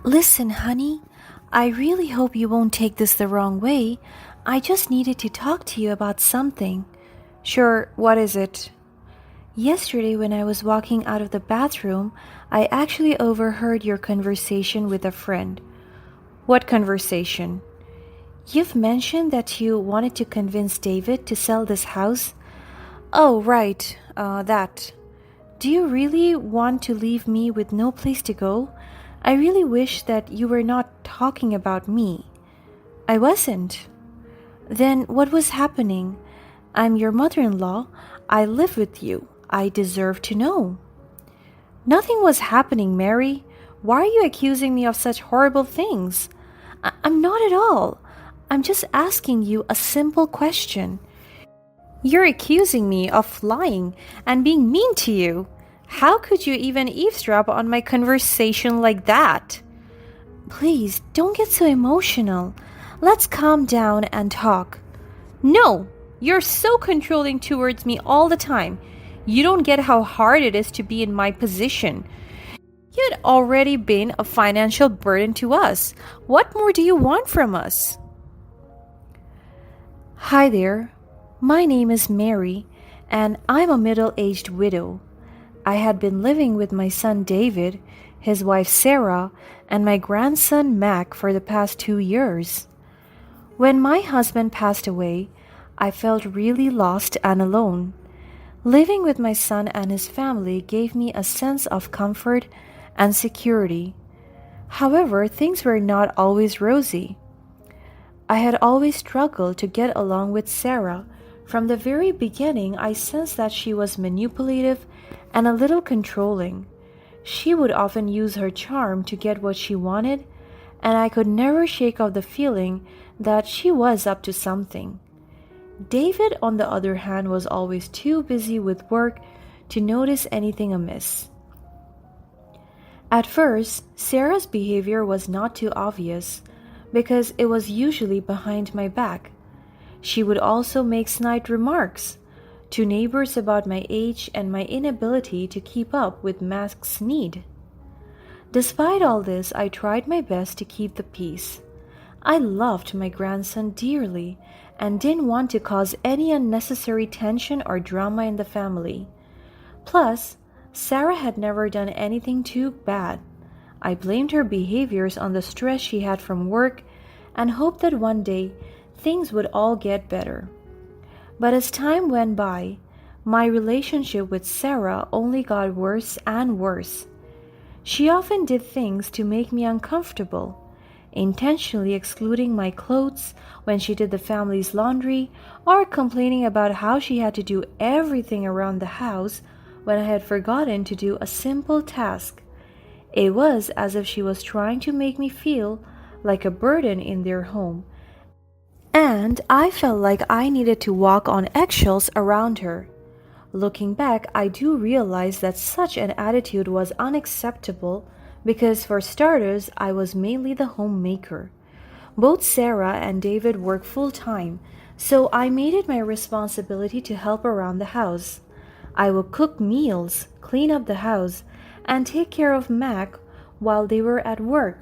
Listen, honey, I really hope you won't take this the wrong way. I just needed to talk to you about something. Sure, what is it? Yesterday, when I was walking out of the bathroom, I actually overheard your conversation with a friend. What conversation? You've mentioned that you wanted to convince David to sell this house. Oh, right, that. Do you really want to leave me with no place to go? I really wish that you were not talking about me. I wasn't. Then what was happening? I'm your mother-in-law. I live with you. I deserve to know. Nothing was happening, Mary. Why are you accusing me of such horrible things? I'm not at all. I'm just asking you a simple question. You're accusing me of lying and being mean to you. How could you even eavesdrop on my conversation like that? Please, don't get so emotional. Let's calm down and talk. No, you're so controlling towards me all the time. You don't get how hard it is to be in my position. You'd already been a financial burden to us. What more do you want from us? Hi there. My name is Mary, and I'm a middle-aged widow. I had been living with my son David, his wife Sarah, and my grandson Mac for the past 2 years. When my husband passed away, I felt really lost and alone. Living with my son and his family gave me a sense of comfort and security. However, things were not always rosy. I had always struggled to get along with Sarah. From the very beginning, I sensed that she was manipulative and a little controlling. She would often use her charm to get what she wanted, and I could never shake off the feeling that she was up to something. David, on the other hand, was always too busy with work to notice anything amiss. At first, Sarah's behavior was not too obvious because it was usually behind my back. She would also make snide remarks to neighbors about my age and my inability to keep up with Mac's need. Despite all this, I tried my best to keep the peace. I loved my grandson dearly and didn't want to cause any unnecessary tension or drama in the family. Plus, Sarah had never done anything too bad. I blamed her behaviors on the stress she had from work and hoped that one day things would all get better. But as time went by, my relationship with Sarah only got worse and worse. She often did things to make me uncomfortable, intentionally excluding my clothes when she did the family's laundry, or complaining about how she had to do everything around the house when I had forgotten to do a simple task. It was as if she was trying to make me feel like a burden in their home, and I felt like I needed to walk on eggshells around her. Looking back, I do realize that such an attitude was unacceptable because, for starters, I was mainly the homemaker. Both Sarah and David work full-time, so I made it my responsibility to help around the house. I would cook meals, clean up the house, and take care of Mac while they were at work.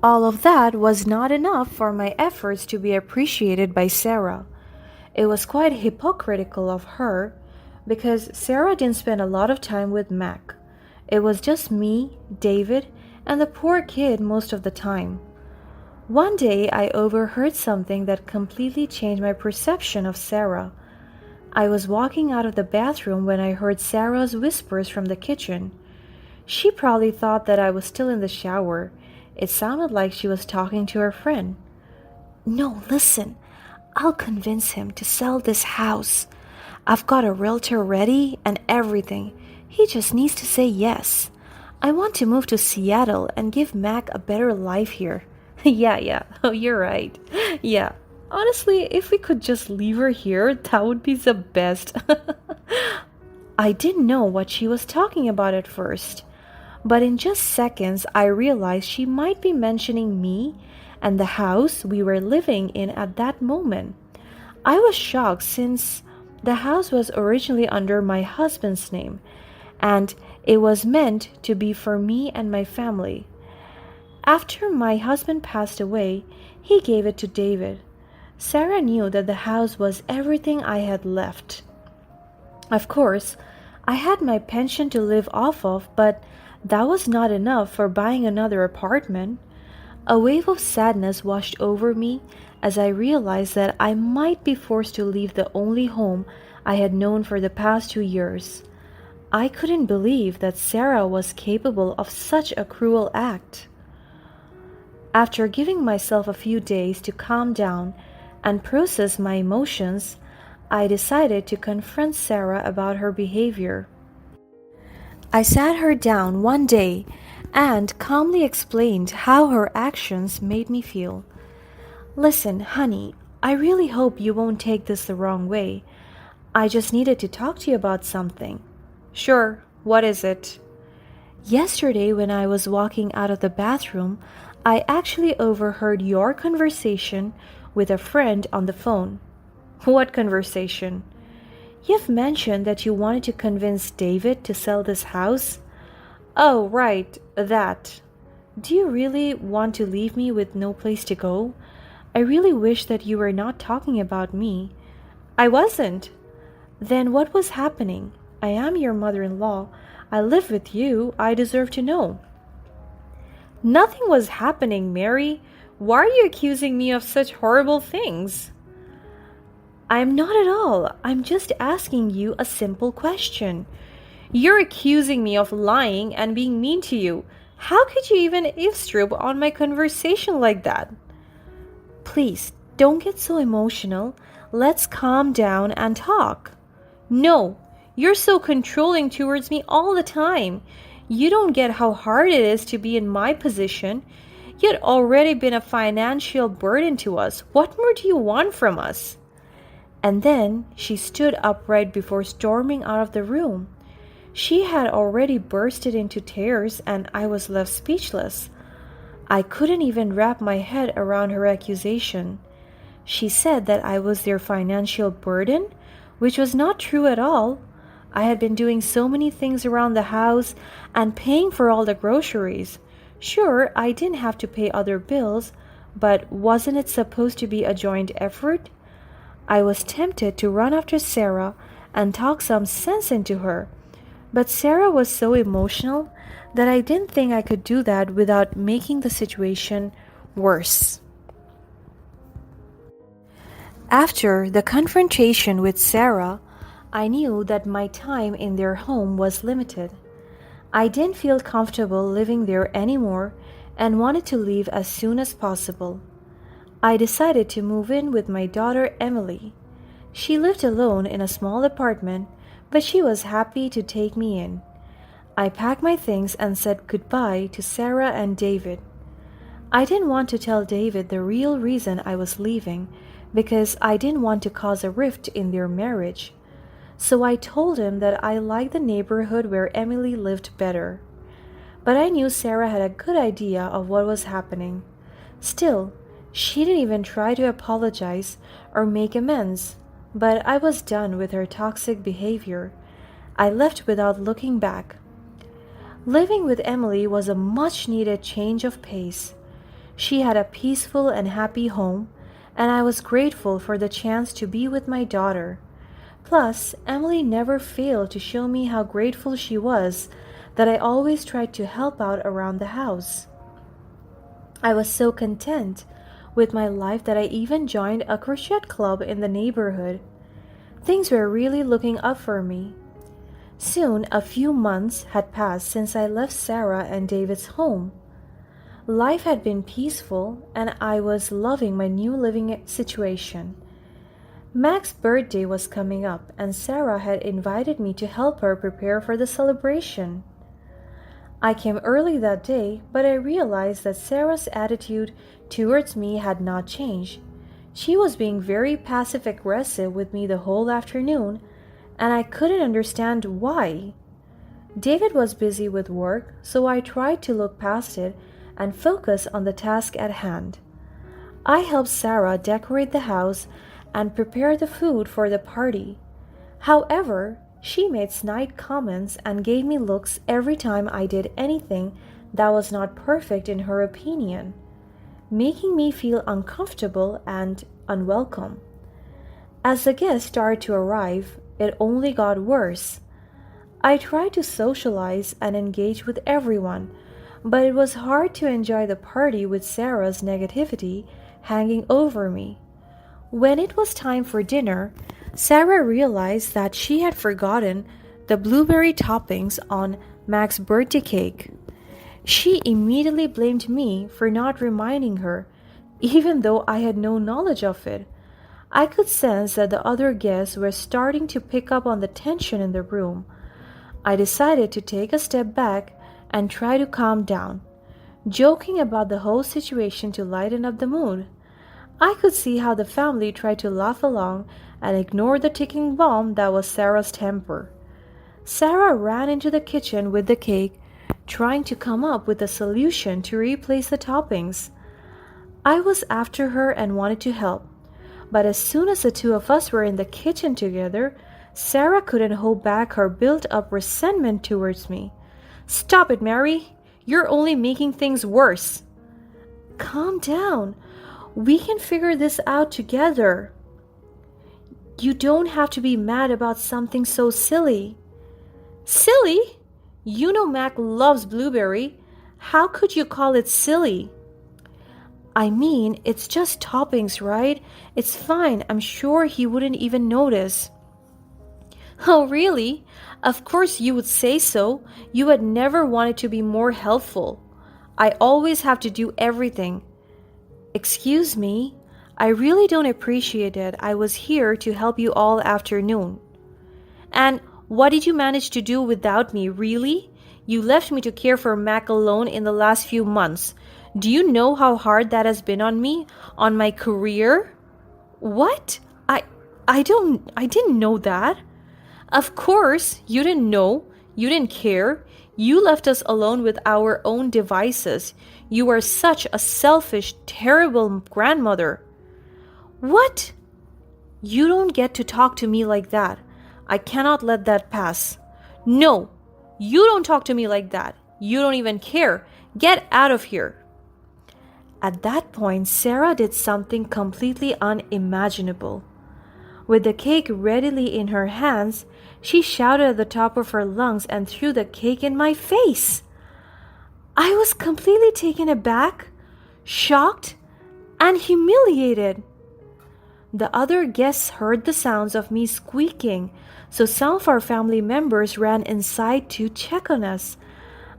All of that was not enough for my efforts to be appreciated by Sarah. It was quite hypocritical of her because Sarah didn't spend a lot of time with Mac. It was just me, David, and the poor kid most of the time. One day I overheard something that completely changed my perception of Sarah. I was walking out of the bathroom when I heard Sarah's whispers from the kitchen. She probably thought that I was still in the shower. It sounded like she was talking to her friend. "No, listen. I'll convince him to sell this house. I've got a realtor ready and everything. He just needs to say yes. I want to move to Seattle and give Mac a better life here." Yeah. Oh, you're right. Yeah. Honestly, if we could just leave her here, that would be the best. I didn't know what she was talking about at first, but in just seconds I realized she might be mentioning me and the house we were living in at that moment. I was shocked since the house was originally under my husband's name, and it was meant to be for me and my family. After my husband passed away, he gave it to David. Sarah knew that the house was everything I had left. Of course, I had my pension to live off of, but that was not enough for buying another apartment. A wave of sadness washed over me as I realized that I might be forced to leave the only home I had known for the past 2 years. I couldn't believe that Sarah was capable of such a cruel act. After giving myself a few days to calm down and process my emotions, I decided to confront Sarah about her behavior. I sat her down one day and calmly explained how her actions made me feel. Listen, honey, I really hope you won't take this the wrong way. I just needed to talk to you about something. Sure, what is it? Yesterday, when I was walking out of the bathroom, I actually overheard your conversation with a friend on the phone. What conversation? You've mentioned that you wanted to convince David to sell this house. Oh, right, that. Do you really want to leave me with no place to go? I really wish that you were not talking about me. I wasn't. Then what was happening? I am your mother-in-law. I live with you. I deserve to know. Nothing was happening, Mary. Why are you accusing me of such horrible things? I'm not at all. I'm just asking you a simple question. You're accusing me of lying and being mean to you. How could you even eavesdrop on my conversation like that? Please, don't get so emotional. Let's calm down and talk. No, you're so controlling towards me all the time. You don't get how hard it is to be in my position. You'd already been a financial burden to us. What more do you want from us? And then she stood upright before storming out of the room. She had already bursted into tears, and I was left speechless. I couldn't even wrap my head around her accusation. She said that I was their financial burden, which was not true at all. I had been doing so many things around the house and paying for all the groceries. Sure, I didn't have to pay other bills, but wasn't it supposed to be a joint effort? I was tempted to run after Sarah and talk some sense into her, but Sarah was so emotional that I didn't think I could do that without making the situation worse. After the confrontation with Sarah, I knew that my time in their home was limited. I didn't feel comfortable living there anymore and wanted to leave as soon as possible. I decided to move in with my daughter Emily. She lived alone in a small apartment, but she was happy to take me in. I packed my things and said goodbye to Sarah and David. I didn't want to tell David the real reason I was leaving because I didn't want to cause a rift in their marriage. So I told him that I liked the neighborhood where Emily lived better. But I knew Sarah had a good idea of what was happening. Still, she didn't even try to apologize or make amends. But I was done with her toxic behavior. I left without looking back. Living with Emily was a much-needed change of pace. She had a peaceful and happy home, and I was grateful for the chance to be with my daughter. Plus, Emily never failed to show me how grateful she was that I always tried to help out around the house. I was so content with my life that I even joined a crochet club in the neighborhood. Things were really looking up for me. Soon, a few months had passed since I left Sarah and David's home. Life had been peaceful, and I was loving my new living situation. Mac's birthday was coming up, and Sarah had invited me to help her prepare for the celebration. I came early that day, but I realized that Sarah's attitude towards me had not changed. She was being very passive-aggressive with me the whole afternoon, and I couldn't understand why. David was busy with work, so I tried to look past it and focus on the task at hand. I helped Sarah decorate the house and prepare the food for the party. However, she made snide comments and gave me looks every time I did anything that was not perfect in her opinion, making me feel uncomfortable and unwelcome. As the guests started to arrive, it only got worse. I tried to socialize and engage with everyone, but it was hard to enjoy the party with Sarah's negativity hanging over me. When it was time for dinner, Sarah realized that she had forgotten the blueberry toppings on Mac's birthday cake. She immediately blamed me for not reminding her, even though I had no knowledge of it. I could sense that the other guests were starting to pick up on the tension in the room. I decided to take a step back and try to calm down, joking about the whole situation to lighten up the mood. I could see how the family tried to laugh along and ignore the ticking bomb that was Sarah's temper. Sarah ran into the kitchen with the cake, trying to come up with a solution to replace the toppings. I was after her and wanted to help, but as soon as the two of us were in the kitchen together, Sarah couldn't hold back her built-up resentment towards me. "Stop it, Mary! You're only making things worse." "Calm down. We can figure this out together. You don't have to be mad about something so silly." "Silly? You know Mac loves blueberry. How could you call it silly?" "I mean, it's just toppings, right? It's fine. I'm sure he wouldn't even notice." "Oh, really? Of course you would say so. You had never wanted to be more helpful. I always have to do everything." "Excuse me? I really don't appreciate it. I was here to help you all afternoon." "And what did you manage to do without me, really? You left me to care for Mac alone in the last few months. Do you know how hard that has been on me, on my career?" "What? I didn't know that." "Of course, you didn't know. You didn't care. You left us alone with our own devices. You are such a selfish, terrible grandmother." "What? You don't get to talk to me like that. I cannot let that pass." "No, you don't talk to me like that. You don't even care. Get out of here." At that point, Sarah did something completely unimaginable. With the cake readily in her hands, she shouted at the top of her lungs and threw the cake in my face. I was completely taken aback, shocked, and humiliated. The other guests heard the sounds of me squeaking, so some of our family members ran inside to check on us.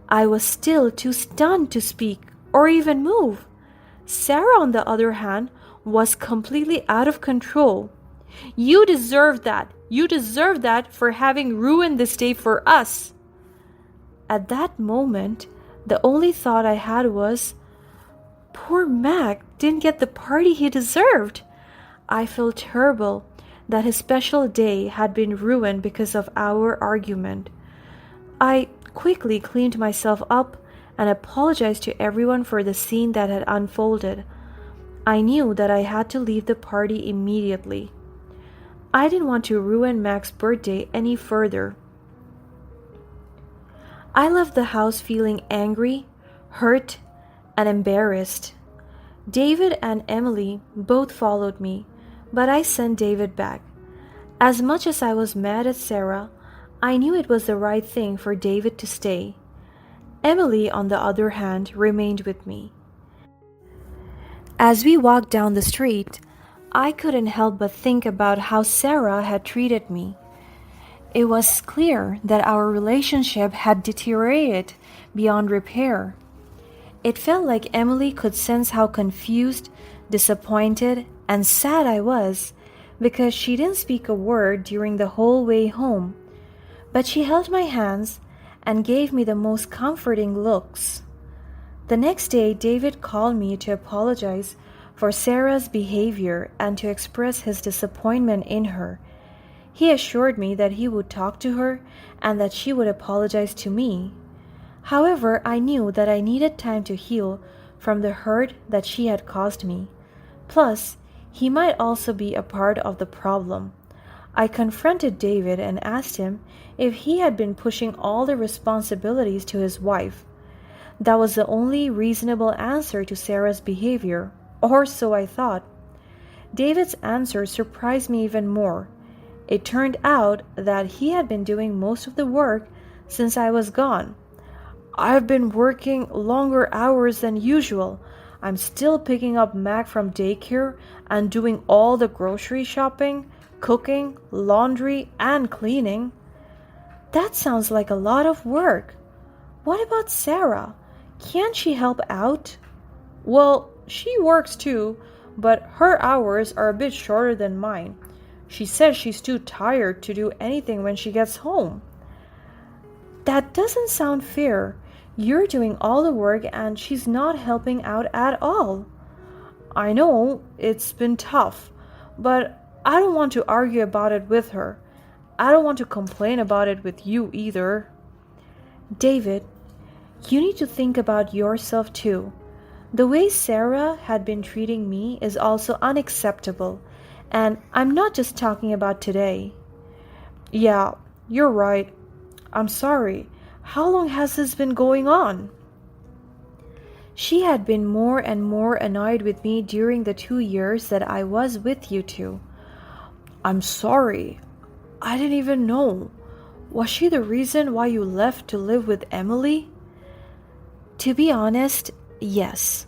I was still too stunned to speak or even move. Sarah, on the other hand, was completely out of control. "You deserve that. You deserve that for having ruined this day for us." At that moment, the only thought I had was, poor Mac didn't get the party he deserved. I felt terrible that his special day had been ruined because of our argument. I quickly cleaned myself up and apologized to everyone for the scene that had unfolded. I knew that I had to leave the party immediately. I didn't want to ruin Mac's birthday any further. I left the house feeling angry, hurt, and embarrassed. David and Emily both followed me, but I sent David back. As much as I was mad at Sarah, I knew it was the right thing for David to stay. Emily, on the other hand, remained with me. As we walked down the street, I couldn't help but think about how Sarah had treated me. It was clear that our relationship had deteriorated beyond repair. It felt like Emily could sense how confused, disappointed, and sad I was because she didn't speak a word during the whole way home. But she held my hands and gave me the most comforting looks. The next day, David called me to apologize for Sarah's behavior and to express his disappointment in her. He assured me that he would talk to her and that she would apologize to me. However, I knew that I needed time to heal from the hurt that she had caused me. Plus, he might also be a part of the problem. I confronted David and asked him if he had been pushing all the responsibilities to his wife. That was the only reasonable answer to Sarah's behavior, or so I thought. David's answer surprised me even more. It turned out that he had been doing most of the work since I was gone. I've been working longer hours than usual. I'm still picking up Mac from daycare and doing all the grocery shopping, cooking, laundry, and cleaning. That sounds like a lot of work. What about Sarah? Can't she help out? Well, she works too, but her hours are a bit shorter than mine. She says she's too tired to do anything when she gets home. That doesn't sound fair. You're doing all the work and she's not helping out at all. I know it's been tough, but I don't want to argue about it with her. I don't want to complain about it with you either. David, you need to think about yourself too. The way Sarah had been treating me is also unacceptable, and I'm not just talking about today. Yeah, you're right. I'm sorry. How long has this been going on? She had been more and more annoyed with me during the 2 years that I was with you two. I'm sorry. I didn't even know. Was she the reason why you left to live with Emily? To be honest, yes.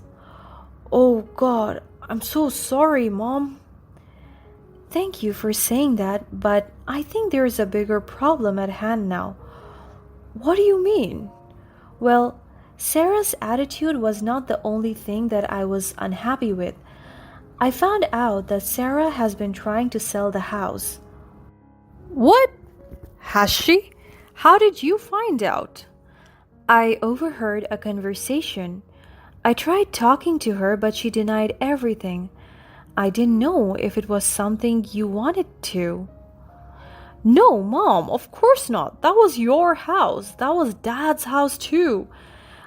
Oh God, I'm so sorry, Mom. Thank you for saying that, but I think there is a bigger problem at hand now. What do you mean? Well, Sarah's attitude was not the only thing that I was unhappy with. I found out that Sarah has been trying to sell the house. What? Has she? How did you find out? I overheard a conversation. I tried talking to her, but she denied everything. I didn't know if it was something you wanted to. No, Mom, of course not. That was your house. That was Dad's house too.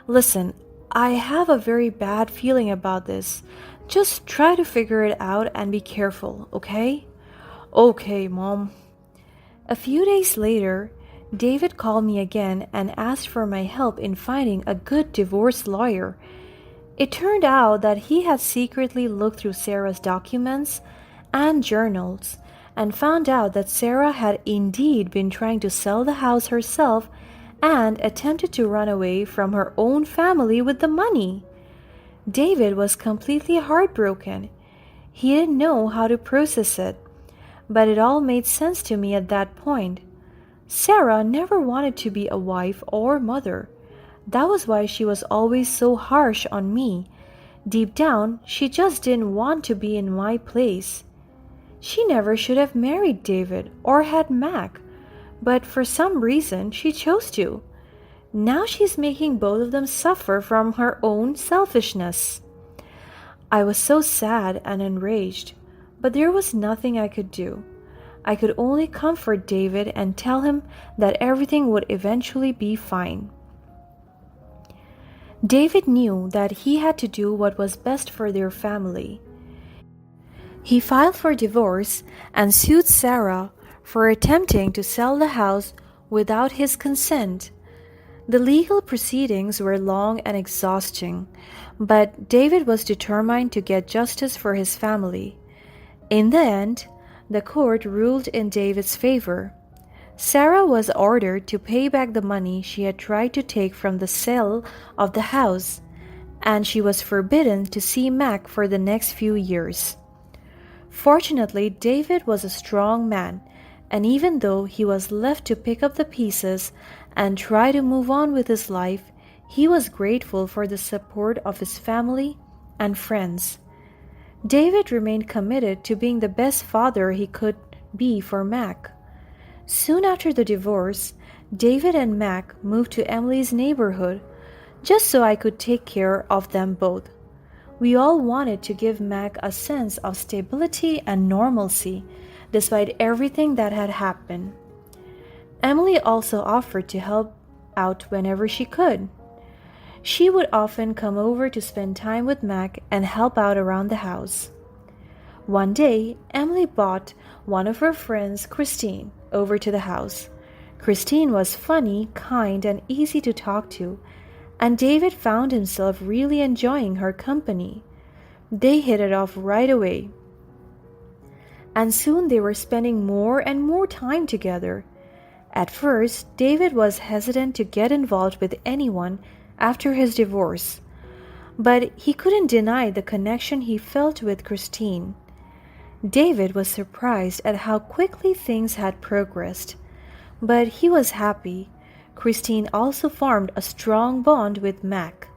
Listen, I have a very bad feeling about this. Just try to figure it out and be careful, okay? Okay, Mom. A few days later, David called me again and asked for my help in finding a good divorce lawyer. It turned out that he had secretly looked through Sarah's documents and journals and found out that Sarah had indeed been trying to sell the house herself and attempted to run away from her own family with the money. David was completely heartbroken. He didn't know how to process it, but it all made sense to me at that point. Sarah never wanted to be a wife or mother. That was why she was always so harsh on me. Deep down, she just didn't want to be in my place. She never should have married David or had Mac, but for some reason she chose to. Now she's making both of them suffer from her own selfishness. I was so sad and enraged, but there was nothing I could do. I could only comfort David and tell him that everything would eventually be fine. David knew that he had to do what was best for their family. He filed for divorce and sued Sarah for attempting to sell the house without his consent. The legal proceedings were long and exhausting, but David was determined to get justice for his family. In the end, the court ruled in David's favor. Sarah was ordered to pay back the money she had tried to take from the sale of the house, and she was forbidden to see Mac for the next few years. Fortunately, David was a strong man, and even though he was left to pick up the pieces and try to move on with his life, he was grateful for the support of his family and friends. David remained committed to being the best father he could be for Mac. Soon after the divorce, David and Mac moved to Emily's neighborhood, just so I could take care of them both. We all wanted to give Mac a sense of stability and normalcy, despite everything that had happened. Emily also offered to help out whenever she could. She would often come over to spend time with Mac and help out around the house. One day, Emily brought one of her friends, Christine, over to the house. Christine was funny, kind, and easy to talk to, and David found himself really enjoying her company. They hit it off right away, and soon they were spending more and more time together. At first, David was hesitant to get involved with anyone after his divorce, but he couldn't deny the connection he felt with Christine. David was surprised at how quickly things had progressed, but he was happy. Christine also formed a strong bond with Mac,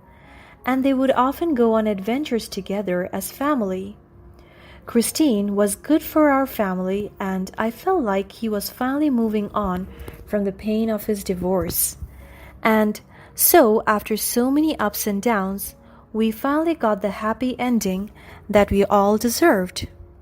and they would often go on adventures together as family. Christine was good for our family, and I felt like he was finally moving on from the pain of his divorce. And so, after so many ups and downs, we finally got the happy ending that we all deserved.